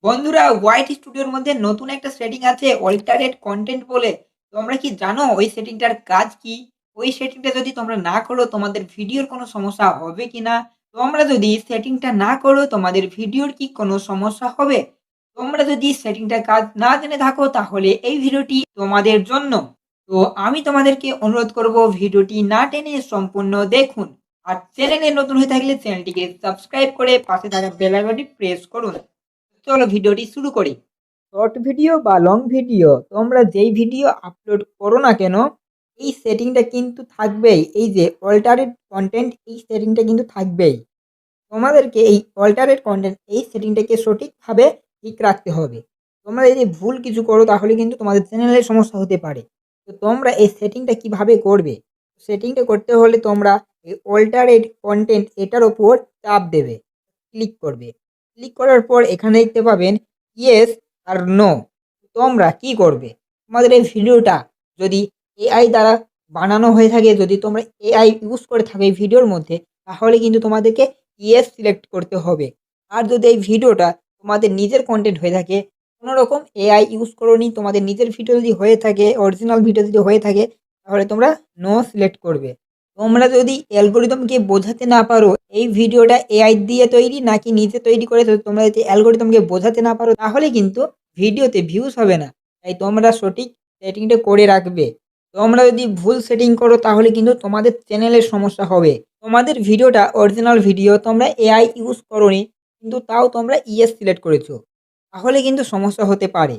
বন্ধুরা, হোয়াইট স্টুডিওর মধ্যে নতুন একটা সেটিং আছে অল্টারেট কন্টেন্ট বলে। তোমরা কি জানো ওই সেটিংটার কাজ কি? ওই সেটিংটা যদি তোমরা না করো তোমাদের ভিডিওর কোনো সমস্যা হবে কিনা? তোমরা যদি সেটিংটা না করো তোমাদের ভিডিওর কি কোনো সমস্যা হবে? তোমরা যদি সেটিংটার কাজ না জেনে থাকো তাহলে এই ভিডিওটি তোমাদের জন্য। তো আমি তোমাদেরকে অনুরোধ করব ভিডিওটি না টেনে সম্পূর্ণ দেখুন। আর চ্যানেলে নতুন হয়ে থাকলে চ্যানেলটিকে সাবস্ক্রাইব করে পাশে থাকা বেল আইকনটি প্রেস করুন। চলো ভিডিওটি শুরু করি। শর্ট ভিডিও বা লং ভিডিও তোমরা যেই ভিডিও আপলোড করো না কেন, এই সেটিংটা কিন্তু থাকবেই। এই যে অল্টারেট কন্টেন্ট, এই সেটিংটা কিন্তু থাকবেই। তোমাদেরকে এই অল্টারেট কন্টেন্ট এই সেটিংটাকে সঠিকভাবে ঠিক রাখতে হবে। তোমরা যদি ভুল কিছু করো তাহলে কিন্তু তোমাদের চ্যানেলের সমস্যা হতে পারে। তো তোমরা এই সেটিংটা কিভাবে করবে? সেটিংটা করতে হলে তোমরা এই অল্টারেট কন্টেন্ট এটার ওপর চাপ দেবে, ক্লিক করবে। ক্লিক করার পর এখানে দেখতে পাবেন ইয়েস আর নো। তোমরা কি করবে? তোমাদের এই ভিডিওটা যদি এআই দ্বারা বানানো হয়ে থাকে, যদি তোমরা এআই ইউজ করে থাকো এই ভিডিওর মধ্যে, তাহলে কিন্তু তোমাদেরকে ইয়েস সিলেক্ট করতে হবে। আর যদি এই ভিডিওটা তোমাদের নিজের কন্টেন্ট হয়ে থাকে, কোনো রকম এআই ইউজ করোনি, তোমাদের নিজের ভিডিও যদি হয়ে থাকে, অরিজিনাল ভিডিও যদি হয়ে থাকে, তাহলে তোমরা নো সিলেক্ট করবে। তোমরা যদি অ্যালগরিদমকে বোঝাতে না পারো এই ভিডিওটা এআই দিয়ে তৈরি নাকি নিজে তৈরি করেছো, তোমরা যদি অ্যালগরিদমকে বোঝাতে না পারো তাহলে কিন্তু ভিডিওতে ভিউজ হবে না। তাই তোমরা সঠিক সেটিংটা করে রাখবে। তোমরা যদি ভুল সেটিং করো তাহলে কিন্তু তোমাদের চ্যানেলের সমস্যা হবে। তোমাদের ভিডিওটা অরিজিনাল ভিডিও, তোমরা এআই ইউজ করোনি, কিন্তু তাও তোমরা ইয়েস সিলেক্ট করেছো, তাহলে কিন্তু সমস্যা হতে পারে।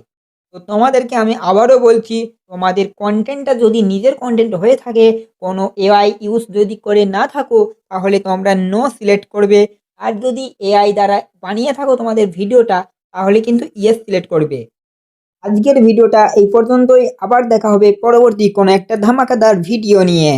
তো তোমাদেরকে আমি আবারও বলছি, তোমাদের কন্টেন্টটা যদি নিজের কন্টেন্ট হয়ে থাকে, কোনো এআই ইউজ যদি করে না থাকো, তাহলে তোমরা নো সিলেক্ট করবে। আর যদি এআই দ্বারা বানিয়ে থাকো তোমাদের ভিডিওটা, তাহলে কিন্তু ইয়েস সিলেক্ট করবে। আজকের ভিডিওটা এই পর্যন্তই। আবার দেখা হবে পরবর্তী কোনো একটা ধামাকাদার ভিডিও নিয়ে।